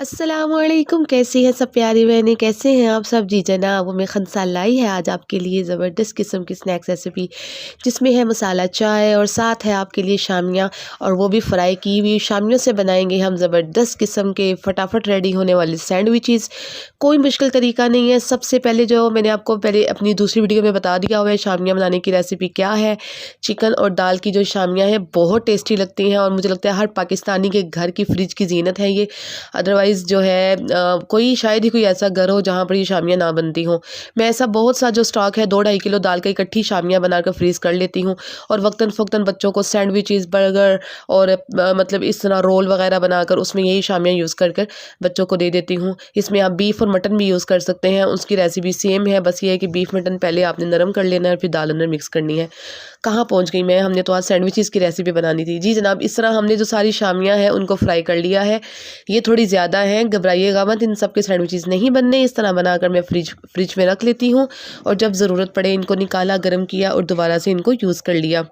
अस्सलामुअलैकुम, कैसी हैं सब प्यारी बहनें, कैसे हैं आप सब। जी जनाब, मैं खनसा लाई है आज आपके लिए ज़बरदस्त किस्म की स्नैक्स रेसिपी, जिसमें है मसाला चाय और साथ है आपके लिए शामियाँ, और वो भी फ्राई की हुई शामियों से बनाएंगे हम ज़बरदस्त किस्म के फटाफट रेडी होने वाले सैंडविचेस। कोई मुश्किल तरीका नहीं है। सबसे पहले जो मैंने आपको पहले अपनी दूसरी वीडियो में बता दिया हुआ है शामियाँ बनाने की रेसिपी क्या है। चिकन और दाल की जो शामियाँ हैं बहुत टेस्टी लगती हैं, और मुझे लगता है हर पाकिस्तानी के घर की फ्रिज की जीनत है ये। अदरवाइज़ जो है कोई शायद ही कोई ऐसा घर हो जहाँ पर ये शामियाँ ना बनती हों। मैं ऐसा बहुत सा जो स्टॉक है 2 ढाई किलो दाल का इकट्ठी शामियाँ बनाकर फ्रीज़ कर लेती हूँ, और वक्तन-फ़वक्तन बच्चों को सैंडविचेस, बर्गर और मतलब इस तरह रोल वगैरह बनाकर उसमें यही शामियाँ यूज़ कर कर बच्चों को दे देती हूँ। इसमें आप बीफ और मटन भी यूज़ कर सकते हैं, उसकी रेसिपी सेम है, बस ये है कि बीफ मटन पहले आपने नरम कर लेना है और फिर दाल अंदर मिक्स करनी है। कहाँ पहुँच गई मैं, हमने तो आज सैंडविचेस की रेसिपी बनानी थी। जी जनाब, इस तरह हमने जो सारी शामियाँ हैं उनको फ्राई कर लिया है। ये थोड़ी ज़्यादा हैं, घबराइएगा मत, इन सब के सैंडविचेस नहीं बनने। इस तरह बनाकर मैं फ्रिज में रख लेती हूँ, और जब ज़रूरत पड़े इनको निकाला, गर्म किया और दोबारा से इनको यूज़ कर लिया।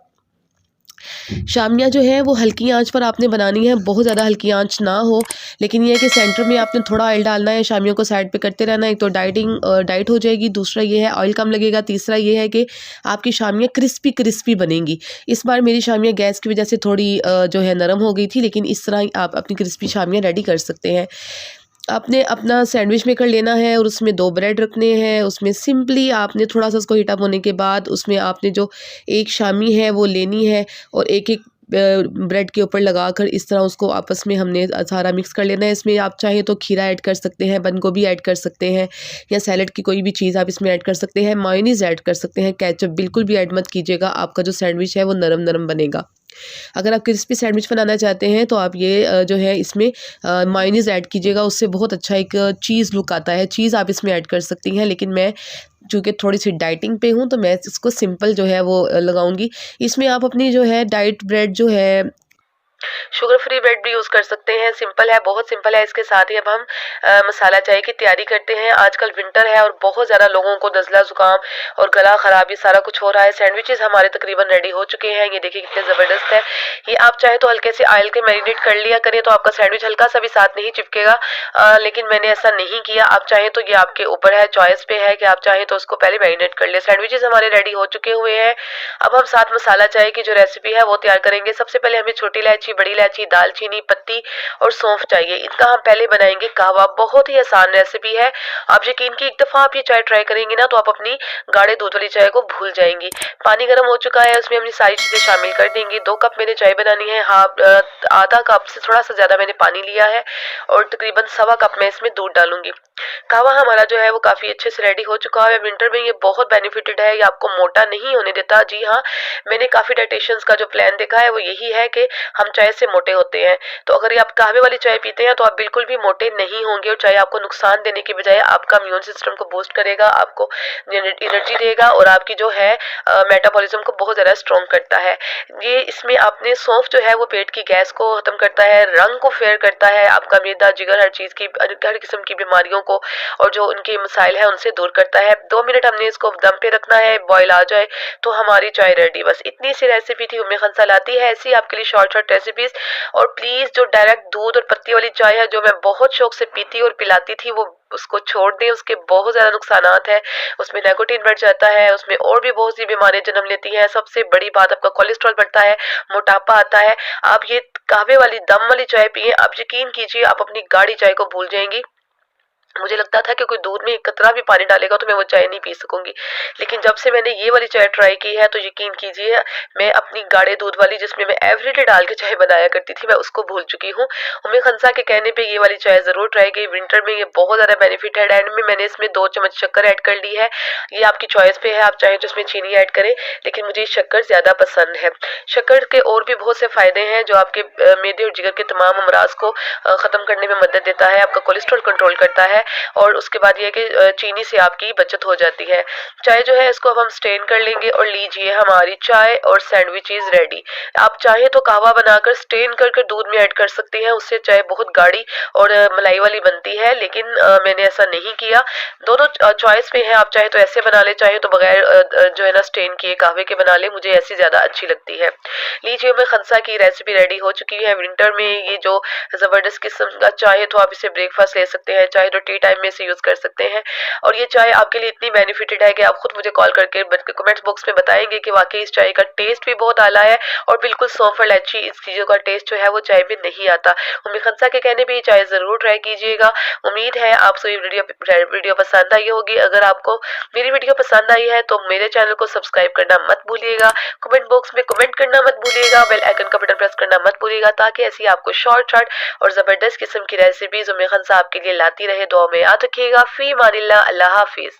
शामियाँ जो है वो हल्की आंच पर आपने बनानी है, बहुत ज़्यादा हल्की आंच ना हो, लेकिन ये है कि सेंटर में आपने थोड़ा ऑयल डालना है, शामियों को साइड पे करते रहना है। एक तो डाइट हो जाएगी, दूसरा ये है ऑयल कम लगेगा, तीसरा ये है कि आपकी शामियाँ क्रिस्पी क्रिस्पी बनेंगी। इस बार मेरी शामियाँ गैस की वजह से थोड़ी जो है नरम हो गई थी, लेकिन इस तरह आप अपनी क्रिस्पी शामियाँ रेडी कर सकते हैं। आपने अपना सैंडविच मेकर लेना है और उसमें 2 ब्रेड रखने हैं। उसमें सिंपली आपने थोड़ा-सा उसको हीट अप होने के बाद उसमें आपने जो एक शामी है वो लेनी है, और एक-एक ब्रेड के ऊपर लगाकर इस तरह उसको आपस में हमने सारा मिक्स कर लेना है। इसमें आप चाहें तो खीरा ऐड कर सकते हैं, बंद गोभी ऐड कर सकते हैं, या सैलेड की कोई भी चीज़ आप इसमें ऐड कर सकते हैं। मेयोनीज़ ऐड कर सकते हैं, केचप बिल्कुल भी ऐड मत कीजिएगा, आपका जो सैंडविच है वो नरम-नरम बनेगा। अगर आप क्रिस्पी सैंडविच बनाना चाहते हैं तो आप ये जो है इसमें मेयोनीज़ ऐड कीजिएगा, उससे बहुत अच्छा एक चीज़ लुक आता है। चीज़ आप इसमें ऐड कर सकती हैं, लेकिन मैं चूँकि थोड़ी-सी डाइटिंग पे हूँ तो मैं इसको सिंपल जो है वो लगाऊँगी। इसमें आप अपनी जो है डाइट ब्रेड जो है, शुगर फ्री ब्रेड भी यूज़ कर सकते हैं। सिंपल है, बहुत सिंपल है। इसके साथ ही अब हम मसाला चाय की तैयारी करते हैं। आजकल विंटर है और बहुत ज़्यादा लोगों को नज़ला ज़ुकाम और गला ख़राब ये सारा कुछ हो रहा है। सैंडविचेस हमारे तकरीबन रेडी हो चुके हैं। ये देखिए कितने ज़बरदस्त है। ये आप चाहे तो हल्के से ऑयल के मैरिनेट कर लिया करें तो आपका सैंडविच हल्का सा भी साथ नहीं चिपकेगा, लेकिन मैंने ऐसा नहीं किया। आप चाहें तो ये आपके ऊपर है, चॉइस पे है कि आप चाहें तो उसको पहले मैरिनेट कर लें। सैंडविचेस हमारे रेडी हो चुके हुए हैं। अब हम साथ मसाला चाय की जो रेसिपी है वो तैयार करेंगे। सबसे पहले हमें छोटी इलायची, बड़ी इलायची, दालचीनी, पत्ती और सौंफ चाहिए। इनका हम पहले बनाएंगे कहवा। बहुत ही आसान रेसिपी है। आप यकीन की एक दफ़ा आप ये चाय ट्राई करेंगी ना तो आप अपनी गाढ़े दूध वाली चाय को भूल जाएंगी। पानी गर्म हो चुका है, उसमें हमने सारी चीज़ें शामिल कर देंगी। 2 कप मैंने चाय बनानी है, आधा कप से थोड़ा सा ज़्यादा मैंने पानी लिया है, और तकरीबन सवा कप मैं इसमें दूध डालूंगी। कहवा हमारा जो है वो काफ़ी अच्छे से रेडी हो चुका है। विंटर में ये बहुत बेनिफिटेड है, ये आपको मोटा नहीं होने देता। जी हाँ, मैंने काफ़ी डाइटिशियंस का जो प्लान देखा है वो यही है कि हम चाय से मोटे होते हैं। तो अगर ये आप कहवे वाली चाय पीते हैं तो आप बिल्कुल भी मोटे नहीं होंगे, और चाय आपको नुकसान देने की बजाय आपका इम्यून सिस्टम को बूस्ट करेगा, आपको एनर्जी देगा, और आपकी जो है मेटाबॉलिज्म को बहुत ज़्यादा स्ट्रॉन्ग करता है। ये इसमें आपने सौंफ जो है वो पेट की गैस को ख़त्म करता है, रंग को फेयर करता है, आपका मैदा, जिगर, हर चीज़ की हर किस्म की बीमारियों को और जो उनके मसाइल है उनसे दूर करता है। 2 मिनट हमने इसको दम पे रखना है, बॉयल आ जाए तो हमारी चाय रेडी। बस इतनी सी रेसिपी थी। उम्मे खान लाती है ऐसी आपके लिए शॉर्ट शॉर्ट रेसिपीज़। और प्लीज़ जो डायरेक्ट दूध और पत्ती वाली चाय है जो मैं बहुत शौक से पीती और पिलाती थी, वो उसको छोड़ दें। उसके बहुत ज़्यादा नुकसानात हैं। उसमें निकोटीन बढ़ जाता है, उसमें और भी बहुत सी बीमारियां जन्म लेती हैं। सबसे बड़ी बात, आपका कोलेस्ट्रॉल बढ़ता है, मोटापा आता है। आप ये कहवे वाली दम वाली चाय पिए, आप यकीन कीजिए आप अपनी गाढ़ी चाय को भूल जाएंगी। मुझे लगता था कि कोई दूध में एक कतरा भी पानी डालेगा तो मैं वो चाय नहीं पी सकूंगी, लेकिन जब से मैंने ये वाली चाय ट्राई की है तो यकीन कीजिए मैं अपनी गाढ़े दूध वाली, जिसमें मैं एवरीडे डाल के चाय बनाया करती थी, मैं उसको भूल चुकी हूँ। उम्मे खनसा के कहने पे ये वाली चाय ज़रूर ट्राई की। विंटर में ये बहुत ज़्यादा बेनिफिट है। एंड में मैंने इसमें 2 चम्मच शक्कर ऐड कर ली है। ये आपकी चॉइस पे है, आप चाहें तो इसमें चीनी ऐड करें, लेकिन मुझे शक्कर ज़्यादा पसंद है। शक्कर के और भी बहुत से फ़ायदे हैं जो आपके मैदे और जिगर के तमाम अमराज को ख़त्म करने में मदद देता है, आपका कोलेस्ट्रॉल कंट्रोल करता है, है। और उसके बाद ये है कि चीनी से आपकी बचत हो जाती है। चाय जो है इसको अब हम स्टेन कर लेंगे और लीजिए हमारी चाय और सैंडविचेस रेडी। आप चाहे तो कहवा बनाकर स्टेन करके दूध में ऐड कर सकते हैं, उससे चाय बहुत गाढ़ी और मलाई वाली बनती है, लेकिन मैंने ऐसा नहीं किया। दोनों चॉइस पे है, आप चाहे तो ऐसे बना ले, चाहे तो बगैर जो है ना स्टेन किए कहवे के बना ले, मुझे ऐसी ज्यादा अच्छी लगती है। लीजिए मैं खनसा की रेसिपी रेडी हो चुकी है। विंटर में ये जो जबरदस्त किस्म का चाय है तो आप इसे ब्रेकफास्ट ले सकते हैं, चाहे तो टी टाइम में इसे यूज कर सकते हैं। और ये चाय आपके लिए इतनी बेनिफिटेड है कि आप खुद मुझे कॉल करके कमेंट्स बॉक्स में बताएंगे कि वाकई इस चाय का टेस्ट भी बहुत आला है और बिल्कुल सौंफ और इलायची इस चीजों का टेस्ट जो है वो चाय में नहीं आता। उम्मी खनसा के कहने पे ये चाय जरूर ट्राई कीजिएगा। उम्मीद है आपको ये वीडियो पसंद आई होगी। अगर आपको मेरी वीडियो पसंद आई है तो मेरे चैनल को सब्सक्राइब करना मत भूलिएगा, कमेंट बॉक्स में कमेंट करना मत भूलिएगा, बेल आइकन का बटन प्रेस करना मत भूलिएगा, ताकि ऐसी आपको शॉर्ट और जबरदस्त किस्म की रेसिपीज उम्मी खनसा आपके लिए लाती रहे। दुआ में याद रखिएगा। फी मानिल्लाह, अल्लाह हाफिज।